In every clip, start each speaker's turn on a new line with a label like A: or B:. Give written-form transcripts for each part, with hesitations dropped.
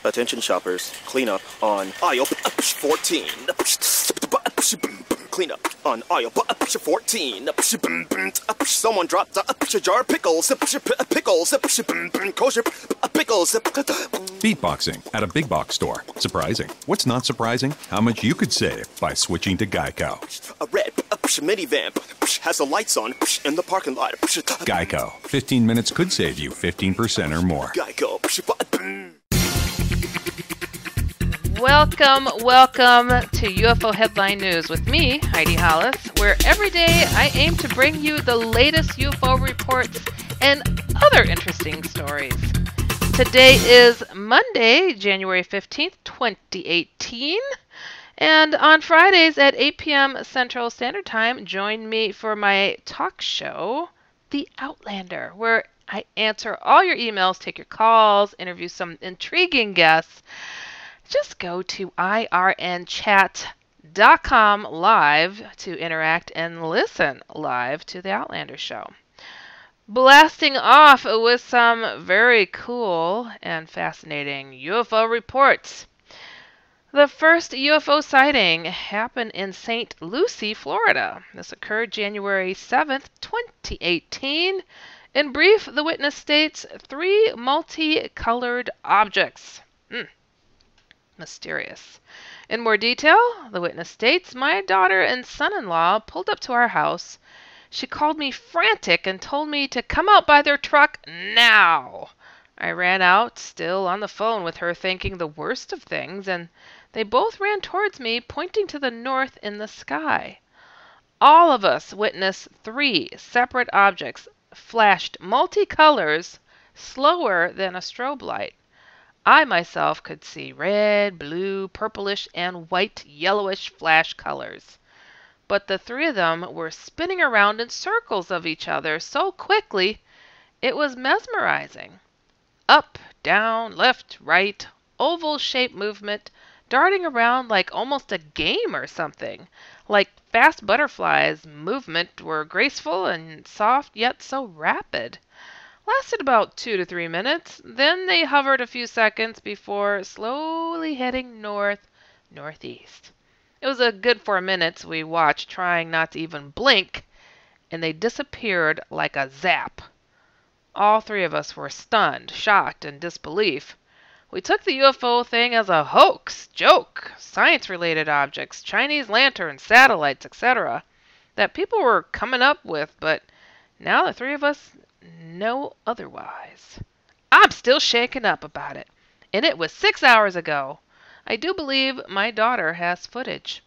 A: Attention shoppers, clean up on aisle 14. Clean up on aisle 14. Someone dropped a jar of pickles. Pickles. Kosher pickles.
B: Beatboxing at a big box store. Surprising. What's not surprising? How much you could save by switching to Geico.
A: A red minivan has the lights on in the parking lot.
B: Geico. 15 minutes could save you 15% or more.
A: Geico.
C: Welcome to UFO Headline News with me, Heidi Hollis, where every day I aim to bring you the latest UFO reports and other interesting stories. Today is Monday, January 15th, 2018, and on Fridays at 8 p.m. Central Standard Time, join me for my talk show, The Outlander, where I answer all your emails, take your calls, interview some intriguing guests. Just go to irnchat.com live to interact and listen live to The Outlander Show. Blasting off with some very cool and fascinating UFO reports. The first UFO sighting happened in Saint Lucie, Florida. This occurred January 7th, 2018. In brief, the witness states 3 multicolored objects. Mysterious. In more detail, the witness states, my daughter and son-in-law pulled up to our house. She called me frantic and told me to come out by their truck now. I ran out, still on the phone with her, thinking the worst of things, and they both ran towards me, pointing to the north in the sky. All of us witnessed 3 separate objects flashed multicolors, slower than a strobe light. I myself could see red, blue, purplish, and white, yellowish flash colors. But the 3 of them were spinning around in circles of each other so quickly, it was mesmerizing. Up, down, left, right, oval-shaped movement, darting around like almost a game or something. Like fast butterflies, movement were graceful and soft, yet so rapid. Lasted about 2 to 3 minutes. Then they hovered a few seconds before slowly heading northeast. It was a good 4 minutes we watched, trying not to even blink, and they disappeared like a zap. All 3 of us were stunned, shocked, and disbelief. We took the UFO thing as a hoax, joke, science-related objects, Chinese lanterns, satellites, etc. that people were coming up with, but now the 3 of us know otherwise. I'm still shaken up about it, and it was 6 hours ago. I do believe my daughter has footage.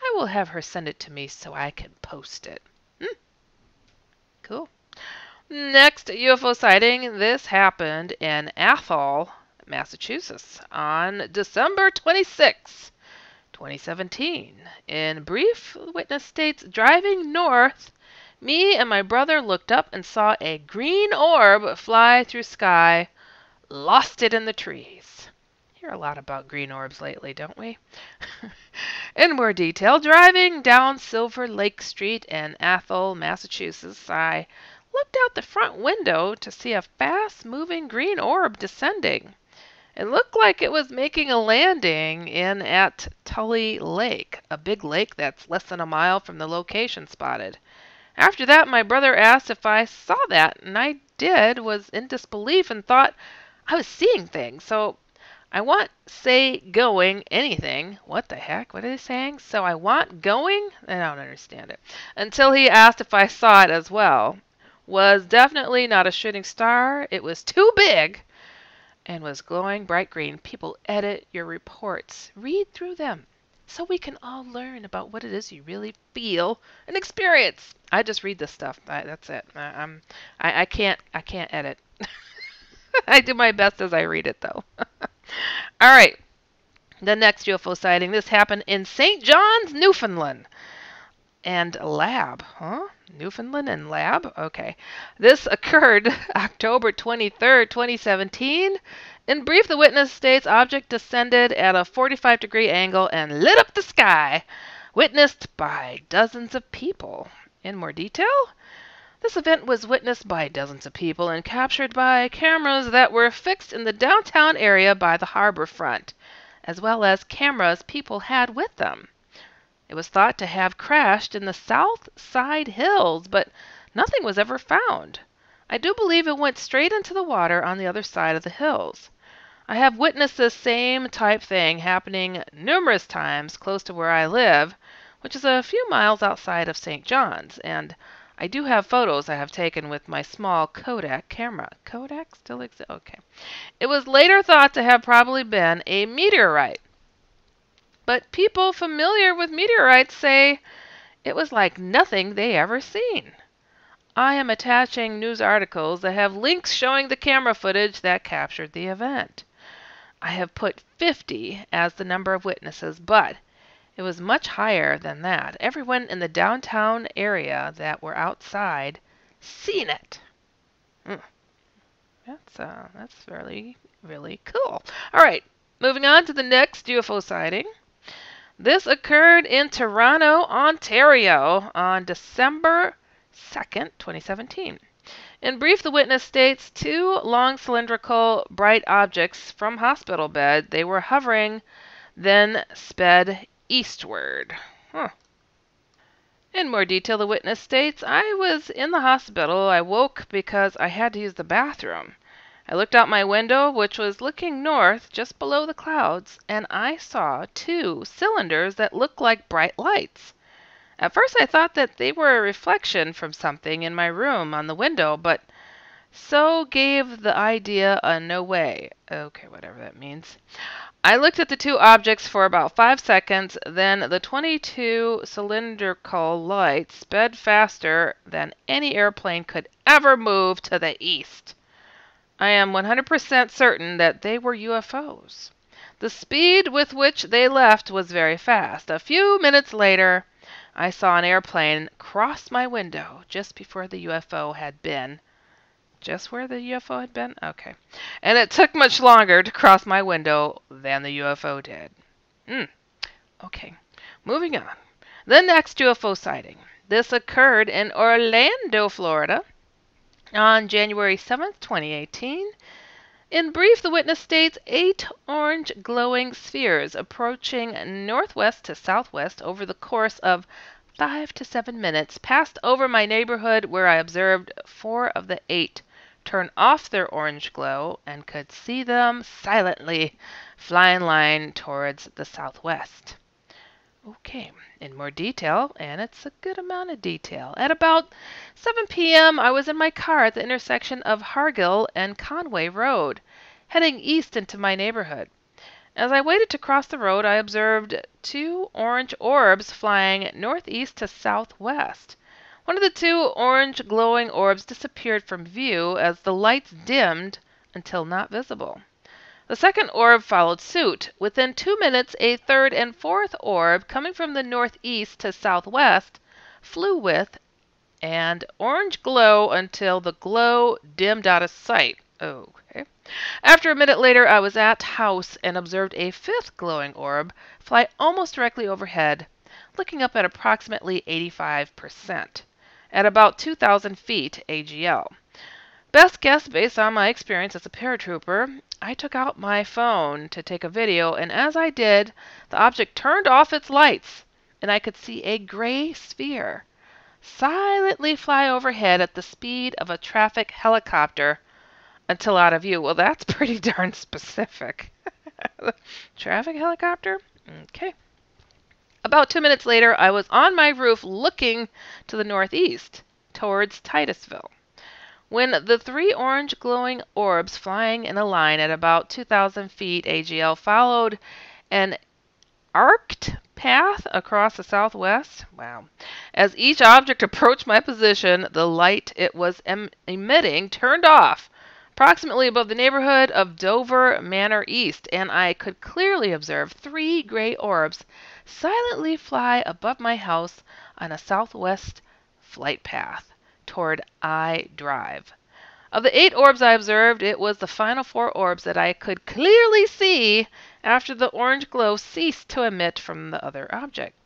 C: I will have her send it to me so I can post it. Cool. Next UFO sighting. This happened in Athol, Massachusetts on December 26, 2017. In brief, the witness states, driving north, me and my brother looked up and saw a green orb fly through sky, lost it in the trees. Hear a lot about green orbs lately, don't we? In more detail, driving down Silver Lake Street in Athol, Massachusetts, I looked out the front window to see a fast-moving green orb descending. It looked like it was making a landing in at Tully Lake, a big lake that's less than a mile from the location spotted. After that, my brother asked if I saw that, and I did, was in disbelief and thought I was seeing things. So I want, say, going, anything. What the heck? What are they saying? So I want going? I don't understand it. Until he asked if I saw it as well. Was definitely not a shooting star. It was too big and was glowing bright green. People, edit your reports. Read through them so we can all learn about what it is you really feel and experience. I just read this stuff. That's it. I can't edit. I do my best as I read it, though. All right. The next UFO sighting. This happened in St. John's, Newfoundland. And lab, huh? Newfoundland and lab? Okay. This occurred October 23rd, 2017. In brief, the witness states object descended at a 45-degree angle and lit up the sky, witnessed by dozens of people. In more detail, This event was witnessed by dozens of people and captured by cameras that were fixed in the downtown area by the harbor front, as well as cameras people had with them. It was thought to have crashed in the South Side Hills, but nothing was ever found. I do believe it went straight into the water on the other side of the hills. I have witnessed this same type thing happening numerous times close to where I live, which is a few miles outside of St. John's, and I do have photos I have taken with my small Kodak camera. Kodak still exists? Okay. It was later thought to have probably been a meteorite. But people familiar with meteorites say it was like nothing they ever seen. I am attaching news articles that have links showing the camera footage that captured the event. I have put 50 as the number of witnesses, but it was much higher than that. Everyone in the downtown area that were outside seen it. That's really, really cool. All right, moving on to the next UFO sighting. This occurred in Toronto, Ontario on December 2nd, 2017. In brief, the witness states 2 long cylindrical bright objects from hospital bed. They were hovering, then sped eastward. In more detail, the witness states, I was in the hospital. I woke because I had to use the bathroom. I looked out my window, which was looking north just below the clouds, and I saw 2 cylinders that looked like bright lights. At first I thought that they were a reflection from something in my room on the window, but so gave the idea a no way. Okay, whatever that means. I looked at the 2 objects for about 5 seconds, then the 22 cylindrical lights sped faster than any airplane could ever move to the east. I am 100% certain that they were UFOs. The speed with which they left was very fast. A few minutes later, I saw an airplane cross my window just before the UFO had been. Just where the UFO had been? Okay. And it took much longer to cross my window than the UFO did. Okay. Moving on. The next UFO sighting. This occurred in Orlando, Florida on January 7th, 2018. In brief, the witness states 8 orange glowing spheres approaching northwest to southwest over the course of 5 to 7 minutes passed over my neighborhood, where I observed 4 of the 8 turn off their orange glow and could see them silently fly in line towards the southwest. Okay, in more detail, and it's a good amount of detail. At about 7 p.m., I was in my car at the intersection of Hargill and Conway Road, heading east into my neighborhood. As I waited to cross the road, I observed 2 orange orbs flying northeast to southwest. One of the 2 orange glowing orbs disappeared from view as the lights dimmed until not visible. The second orb followed suit. Within 2 minutes, a third and fourth orb, coming from the northeast to southwest, flew with an orange glow until the glow dimmed out of sight. Okay. After a minute later, I was at house and observed a 5th glowing orb fly almost directly overhead, looking up at approximately 85%, at about 2,000 feet AGL. Best guess based on my experience as a paratrooper, I took out my phone to take a video, and as I did, the object turned off its lights, and I could see a gray sphere silently fly overhead at the speed of a traffic helicopter until out of view. Well, that's pretty darn specific. Traffic helicopter? Okay. About 2 minutes later, I was on my roof looking to the northeast, towards Titusville, when the 3 orange glowing orbs flying in a line at about 2,000 feet AGL followed an arced path across the southwest. Wow. As each object approached my position, the light it was emitting turned off approximately above the neighborhood of Dover Manor East, and I could clearly observe 3 gray orbs silently fly above my house on a southwest flight path toward I Drive. Of the 8 orbs I observed, it was the final 4 orbs that I could clearly see after the orange glow ceased to emit from the other object.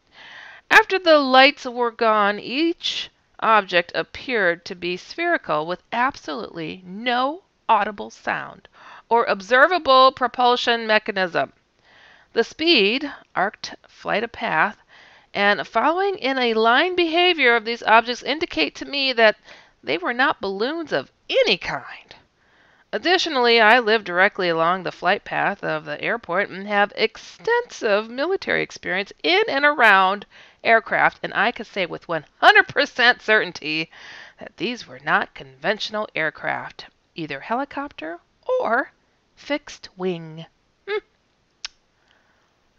C: After the lights were gone, each object appeared to be spherical with absolutely no audible sound or observable propulsion mechanism. The speed, arced flight path, and following in a line behavior of these objects indicate to me that they were not balloons of any kind. Additionally, I live directly along the flight path of the airport and have extensive military experience in and around aircraft, and I can say with 100% certainty that these were not conventional aircraft, either helicopter or fixed wing.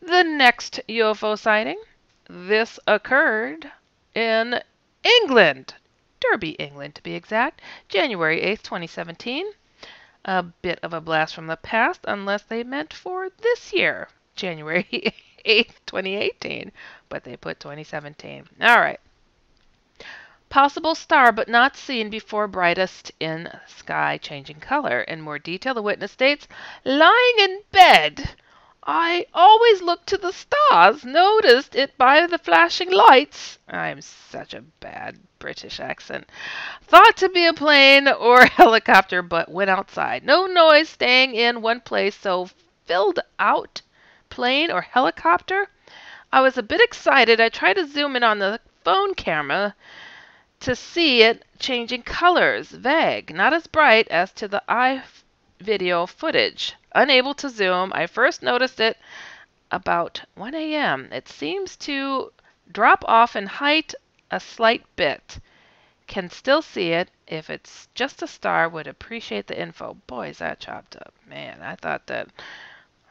C: The next UFO sighting. This occurred in England, Derby, England to be exact, January 8th, 2017. A bit of a blast from the past, unless they meant for this year, January 8th, 2018. But they put 2017. All right. Possible star, but not seen before brightest in sky changing color. In more detail, the witness states, lying in bed, I always looked to the stars, noticed it by the flashing lights. I'm such a bad British accent. Thought to be a plane or a helicopter, but went outside. No noise, staying in one place, so filled out plane or helicopter. I was a bit excited. I tried to zoom in on the phone camera to see it changing colors, vague, not as bright as to the video footage. Unable to zoom, I first noticed it about 1 a.m. It seems to drop off in height a slight bit. Can still see it. If it's just a star, would appreciate the info. Boy, is that chopped up. Man, I thought that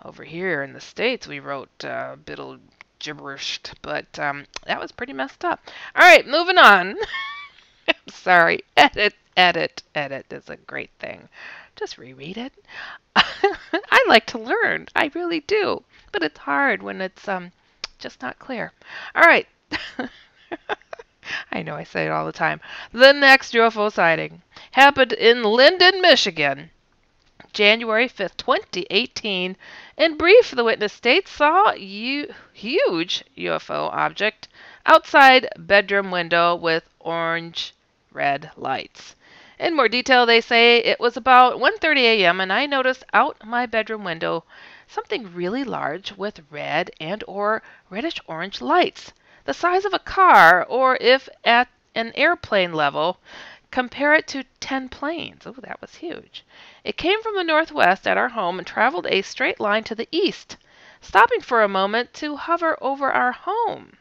C: over here in the States we wrote a bit of gibberish, but that was pretty messed up. All right, moving on. Sorry. Edit is a great thing. Just reread it. I like to learn. I really do. But it's hard when it's just not clear. All right. I know I say it all the time. The next UFO sighting happened in Linden, Michigan, January 5th, 2018. In brief, the witness states saw a huge UFO object outside bedroom window with orange-red lights. In more detail, they say it was about 1:30 a.m. and I noticed out my bedroom window something really large with red and or reddish-orange lights, the size of a car, or if at an airplane level, compare it to 10 planes. Oh, that was huge. It came from the northwest at our home and traveled a straight line to the east, stopping for a moment to hover over our home.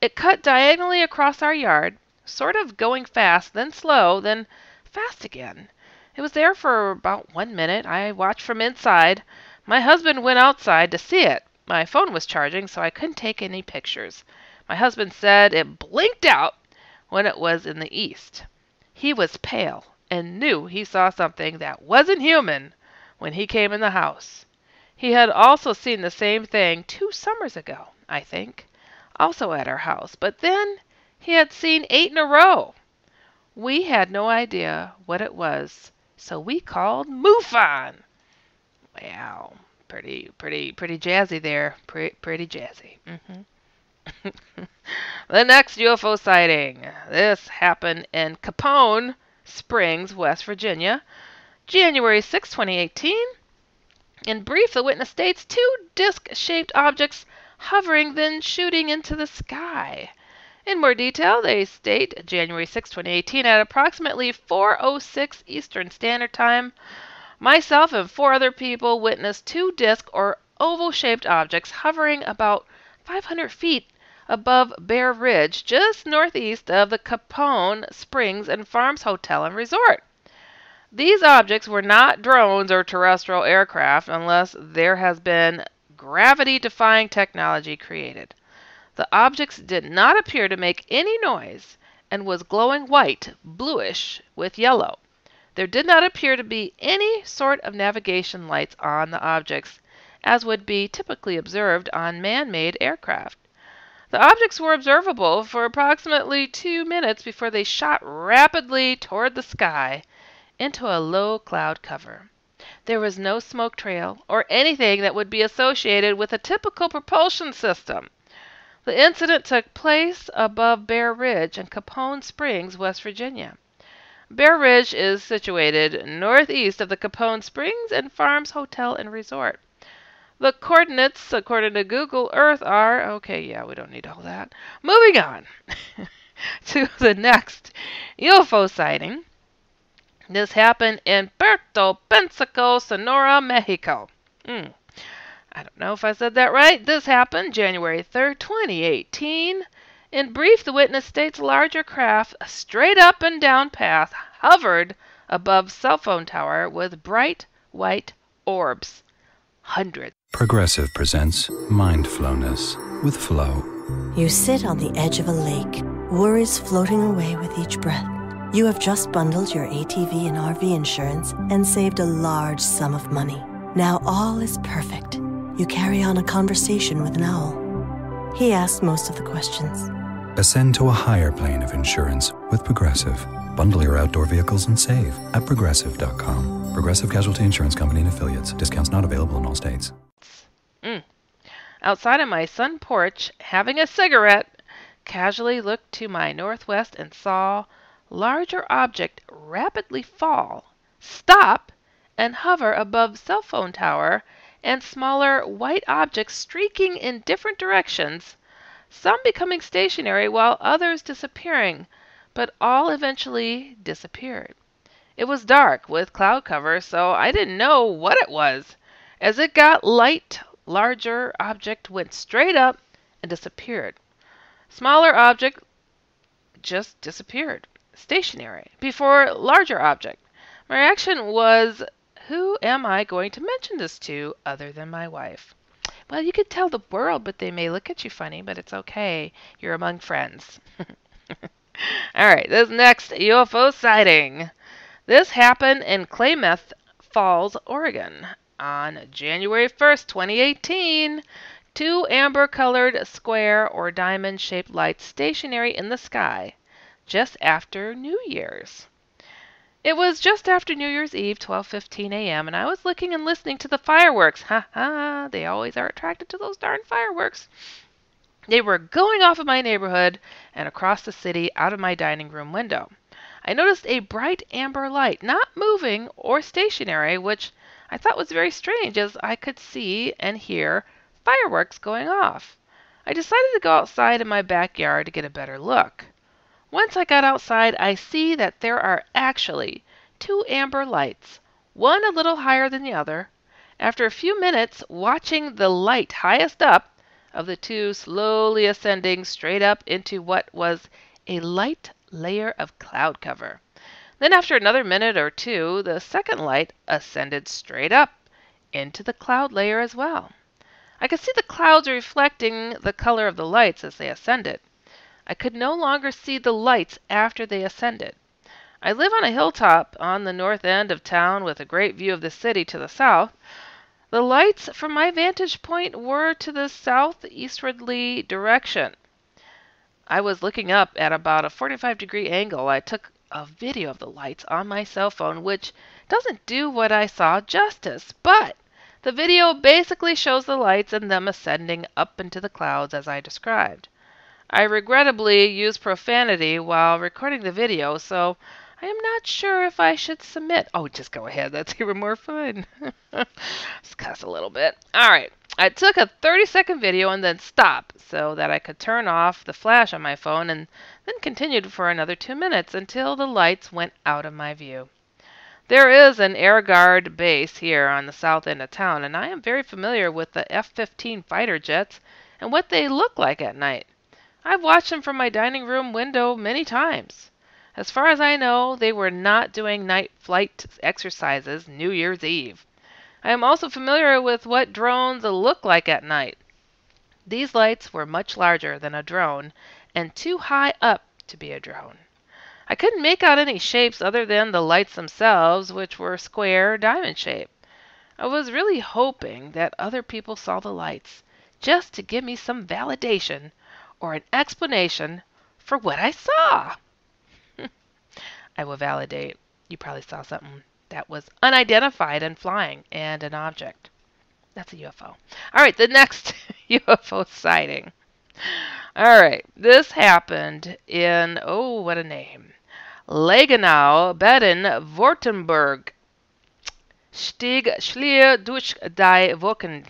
C: It cut diagonally across our yard, sort of going fast, then slow, then fast again. It was there for about 1 minute. I watched from inside. My husband went outside to see it. My phone was charging, so I couldn't take any pictures. My husband said it blinked out when it was in the east. He was pale and knew he saw something that wasn't human when he came in the house. He had also seen the same thing 2 summers ago, I think, also at our house, but then he had seen 8 in a row. We had no idea what it was, so we called MUFON. Wow, pretty jazzy there. Pretty jazzy. The next UFO sighting. This happened in Capone Springs, West Virginia, January 6, 2018. In brief, the witness states 2 disc-shaped objects hovering, then shooting into the sky. In more detail, they state January 6, 2018, at approximately 4:06 Eastern Standard Time, myself and 4 other people witnessed 2 disc or oval-shaped objects hovering about 500 feet above Bear Ridge, just northeast of the Capone Springs and Farms Hotel and Resort. These objects were not drones or terrestrial aircraft unless there has been gravity-defying technology created. The objects did not appear to make any noise and was glowing white, bluish, with yellow. There did not appear to be any sort of navigation lights on the objects, as would be typically observed on man-made aircraft. The objects were observable for approximately 2 minutes before they shot rapidly toward the sky into a low cloud cover. There was no smoke trail or anything that would be associated with a typical propulsion system. The incident took place above Bear Ridge in Capone Springs, West Virginia. Bear Ridge is situated northeast of the Capone Springs and Farms Hotel and Resort. The coordinates, according to Google Earth, are... Okay, yeah, we don't need all that. Moving on to the next UFO sighting. This happened in Puerto Pensacola, Sonora, Mexico. I don't know if I said that right. This happened January 3rd, 2018. In brief, the witness states a larger craft, a straight up and down path, hovered above cell phone tower with bright white orbs. Hundreds.
D: Progressive presents Mindflowness with Flow.
E: You sit on the edge of a lake, worries floating away with each breath. You have just bundled your ATV and RV insurance and saved a large sum of money. Now all is perfect. You carry on a conversation with an owl. He asks most of the questions.
D: Ascend to a higher plane of insurance with Progressive. Bundle your outdoor vehicles and save at Progressive.com. Progressive Casualty Insurance Company and Affiliates. Discounts not available in all states.
C: Outside of my sun porch, having a cigarette, casually looked to my northwest and saw larger object rapidly fall, stop, and hover above cell phone tower, and smaller white objects streaking in different directions, some becoming stationary while others disappearing, but all eventually disappeared. It was dark with cloud cover, so I didn't know what it was. As it got light, larger object went straight up and disappeared. Smaller object just disappeared, stationary, before larger object. My reaction was, who am I going to mention this to other than my wife? Well, you could tell the world, but they may look at you funny, but it's okay. You're among friends. All right, this next UFO sighting. This happened in Klamath Falls, Oregon. On January 1st, 2018, two amber-colored square or diamond-shaped lights stationary in the sky just after New Year's. It was just after New Year's Eve, 12:15 a.m., and I was looking and listening to the fireworks. Ha ha, they always are attracted to those darn fireworks. They were going off in my neighborhood and across the city out of my dining room window. I noticed a bright amber light, not moving or stationary, which I thought was very strange as I could see and hear fireworks going off. I decided to go outside in my backyard to get a better look. Once I got outside, I see that there are actually two amber lights, one a little higher than the other. After a few minutes watching the light highest up of the two slowly ascending straight up into what was a light layer of cloud cover. Then after another minute or two, the second light ascended straight up into the cloud layer as well. I could see the clouds reflecting the color of the lights as they ascended. I could no longer see the lights after they ascended. I live on a hilltop on the north end of town with a great view of the city to the south. The lights from my vantage point were to the southeastwardly direction. I was looking up at about a 45-degree angle. I took a video of the lights on my cell phone, which doesn't do what I saw justice, but the video basically shows the lights and them ascending up into the clouds as I described. I regrettably used profanity while recording the video, so I am not sure if I should submit. Oh, just go ahead. That's even more fun. Just cuss a little bit. All right. I took a 30-second video and then stopped so that I could turn off the flash on my phone and then continued for another 2 minutes until the lights went out of my view. There is an Air Guard base here on the south end of town, and I am very familiar with the F-15 fighter jets and what they look like at night. I've watched them from my dining room window many times. As far as I know, they were not doing night flight exercises New Year's Eve. I am also familiar with what drones look like at night. These lights were much larger than a drone and too high up to be a drone. I couldn't make out any shapes other than the lights themselves, which were square, diamond shaped. I was really hoping that other people saw the lights, just to give me some validation or an explanation for what I saw. I will validate. You probably saw something that was unidentified and flying, and an object. That's a UFO. All right, the next UFO sighting. All right, this happened in, oh, what a name. Legenau, Baden-Württemberg. Stieg schlier durch die Wolken.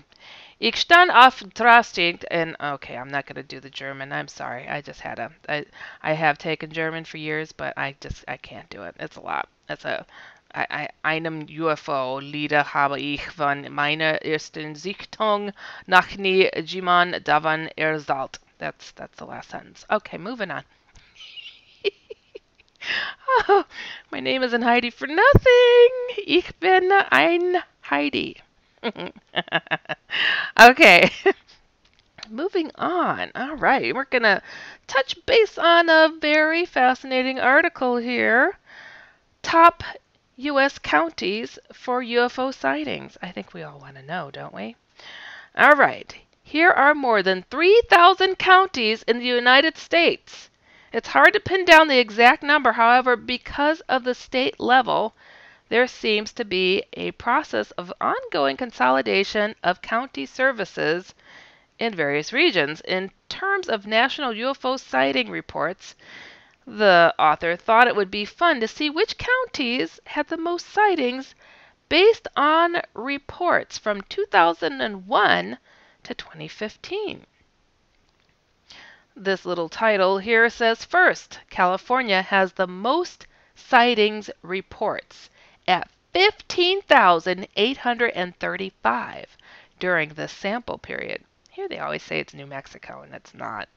C: Ich stand auf Trastig, and okay, I'm not going to do the German. I'm sorry. I just had I have taken German for years, but I can't do it. It's a lot. Einem UFO-Lieder habe ich von meiner ersten Sichtung nach nie jemand davon erzählt. That's the last sentence. Okay, moving on. Oh, my name isn't Heidi for nothing. Ich bin ein Heidi. Okay. Moving on. All right. We're going to touch base on a very fascinating article here. Top U.S. counties for UFO sightings. I think we all want to know, don't we? All right. Here are more than 3,000 counties in the United States. It's hard to pin down the exact number, however, because of the state level, there seems to be a process of ongoing consolidation of county services in various regions. In terms of national UFO sighting reports, the author thought it would be fun to see which counties had the most sightings based on reports from 2001 to 2015. This little title here says, first, California has the most sightings reports at 15,835 during the sample period. Here they always say it's New Mexico, and it's not.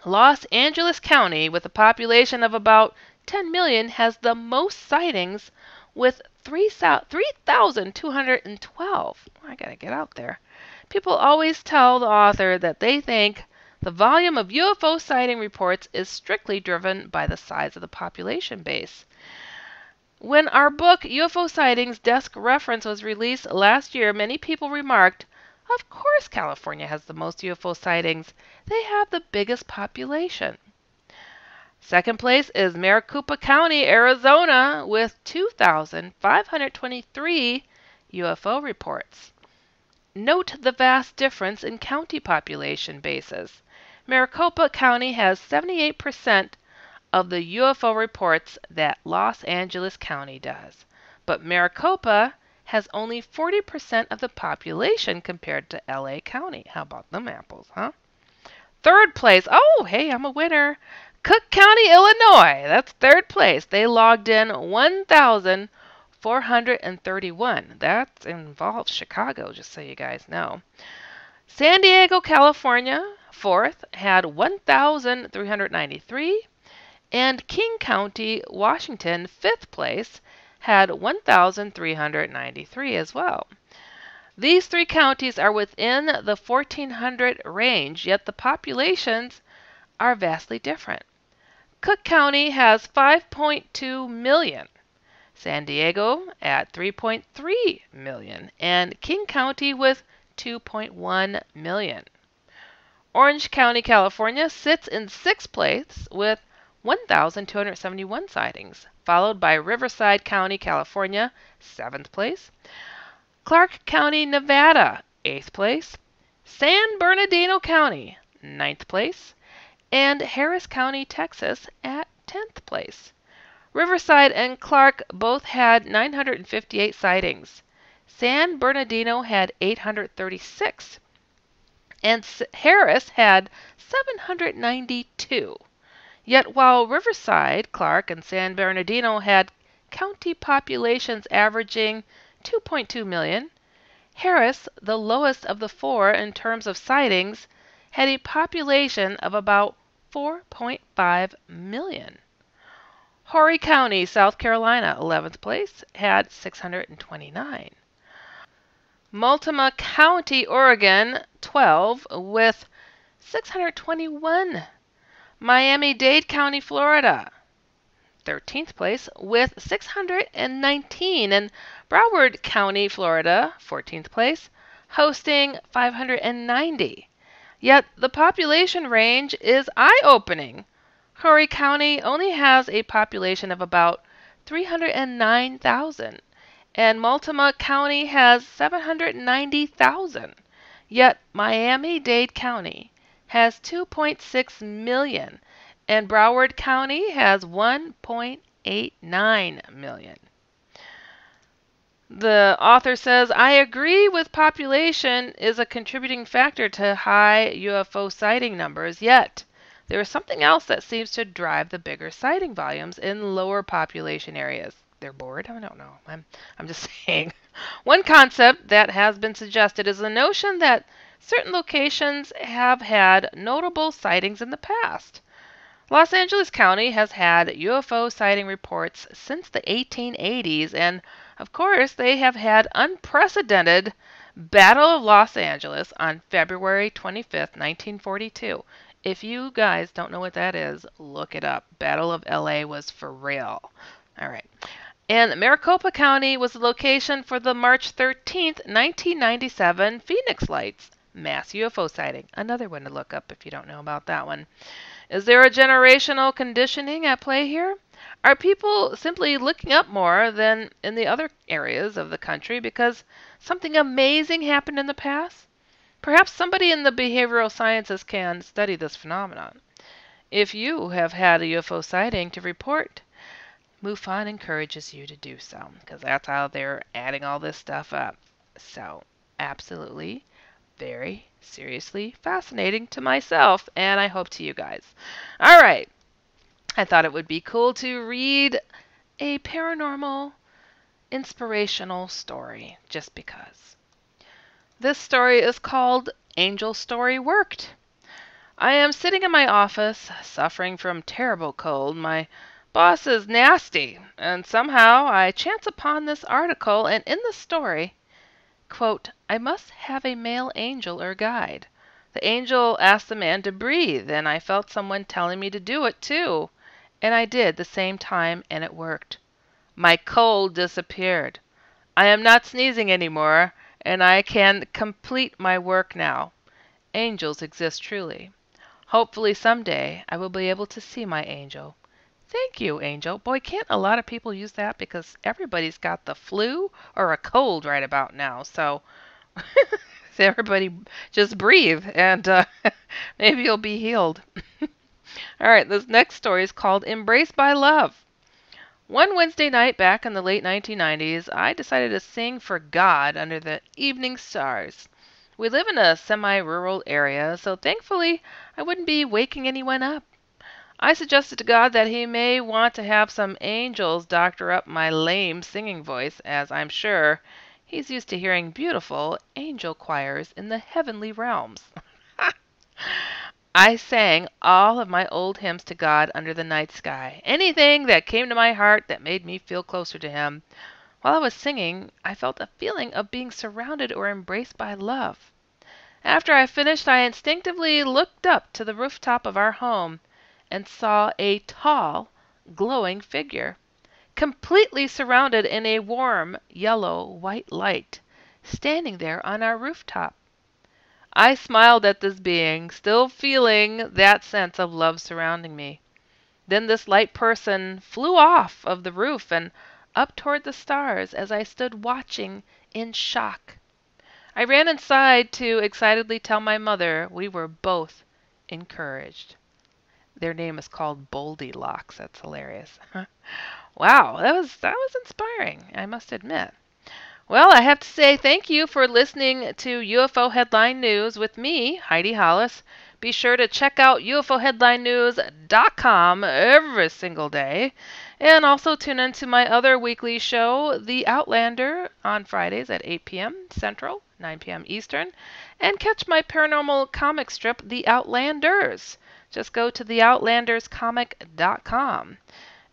C: Los Angeles County, with a population of about 10 million, has the most sightings with 3,212. I gotta get out there. People always tell the author that they think the volume of UFO sighting reports is strictly driven by the size of the population base. When our book, UFO Sightings Desk Reference, was released last year, many people remarked, of course California has the most UFO sightings. They have the biggest population. Second place is Maricopa County, Arizona, with 2,523 UFO reports. Note the vast difference in county population bases. Maricopa County has 78% of the UFO reports that Los Angeles County does, but Maricopa has only 40% of the population compared to LA County. How about them apples, huh? Third place, oh, hey, I'm a winner. Cook County, Illinois, that's third place. They logged in 1,431. That involves Chicago, just so you guys know. San Diego, California, fourth, had 1,393. And King County, Washington, fifth place, had 1,393 as well. These three counties are within the 1,400 range, yet the populations are vastly different. Cook County has 5.2 million, San Diego at 3.3 million, and King County with 2.1 million. Orange County, California sits in sixth place with 1,271 sightings, followed by Riverside County, California, 7th place, Clark County, Nevada, 8th place, San Bernardino County, 9th place, and Harris County, Texas, at 10th place. Riverside and Clark both had 958 sightings. San Bernardino had 836, and Harris had 792. Yet while Riverside, Clark, and San Bernardino had county populations averaging 2.2 million, Harris, the lowest of the four in terms of sightings, had a population of about 4.5 million. Horry County, South Carolina, 11th place, had 629. Multnomah County, Oregon, 12, with 621. Miami-Dade County, Florida, 13th place with 619. And Broward County, Florida, 14th place, hosting 590. Yet the population range is eye-opening. Horry County only has a population of about 309,000, and Multnomah County has 790,000. Yet Miami-Dade County has 2.6 million, and Broward County has 1.89 million. The author says, I agree with population is a contributing factor to high UFO sighting numbers, yet there is something else that seems to drive the bigger sighting volumes in lower population areas. They're bored? I don't know. I'm just saying. One concept that has been suggested is the notion that certain locations have had notable sightings in the past. Los Angeles County has had UFO sighting reports since the 1880s, and of course they have had unprecedented Battle of Los Angeles on February 25th, 1942. If you guys don't know what that is, look it up. Battle of LA was for real. All right. And Maricopa County was the location for the March 13th, 1997 Phoenix Lights mass UFO sighting. Another one to look up if you don't know about that one. Is there a generational conditioning at play here? Are people simply looking up more than in the other areas of the country because something amazing happened in the past? Perhaps somebody in the behavioral sciences can study this phenomenon. If you have had a UFO sighting to report, MUFON encourages you to do so, because that's how they're adding all this stuff up. So, absolutely, very seriously fascinating to myself, and I hope to you guys. All right. I thought it would be cool to read a paranormal, inspirational story, just because. This story is called Angel Story Worked. I am sitting in my office, suffering from terrible cold. My boss is nasty, and somehow I chance upon this article, and in the story, quote, I must have a male angel or guide. The angel asked the man to breathe, and I felt someone telling me to do it too. And I did the same time, and it worked. My cold disappeared. I am not sneezing anymore, and I can complete my work now. Angels exist truly. Hopefully someday I will be able to see my angel. Thank you, angel. Boy, can't a lot of people use that, because everybody's got the flu or a cold right about now. So everybody just breathe, and maybe you'll be healed. All right, this next story is called Embraced by Love. One Wednesday night back in the late 1990s, I decided to sing for God under the evening stars. We live in a semi-rural area, so thankfully I wouldn't be waking anyone up. I suggested to God that he may want to have some angels doctor up my lame singing voice, as I'm sure he's used to hearing beautiful angel choirs in the heavenly realms. I sang all of my old hymns to God under the night sky, anything that came to my heart that made me feel closer to him. While I was singing, I felt a feeling of being surrounded or embraced by love. After I finished, I instinctively looked up to the rooftop of our home and saw a tall, glowing figure, completely surrounded in a warm, yellow-white light, standing there on our rooftop. I smiled at this being, still feeling that sense of love surrounding me. Then this light person flew off of the roof and up toward the stars as I stood watching in shock. I ran inside to excitedly tell my mother we were both encouraged. Their name is called Goldilocks. That's hilarious. Wow, that was inspiring, I must admit. Well, I have to say thank you for listening to UFO Headline News with me, Heidi Hollis. Be sure to check out UFOHeadlineNews.com every single day. And also tune in to my other weekly show, The Outlander, on Fridays at 8 p.m. Central, 9 p.m. Eastern. And catch my paranormal comic strip, The Outlanders. Just go to theoutlanderscomic.com.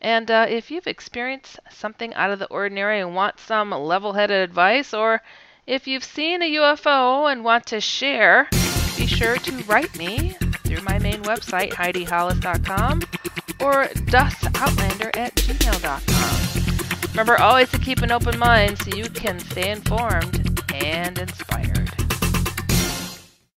C: And if you've experienced something out of the ordinary and want some level-headed advice, or if you've seen a UFO and want to share, be sure to write me through my main website, HeidiHollis.com, or dustoutlander@gmail.com. Remember always to keep an open mind so you can stay informed and inspired.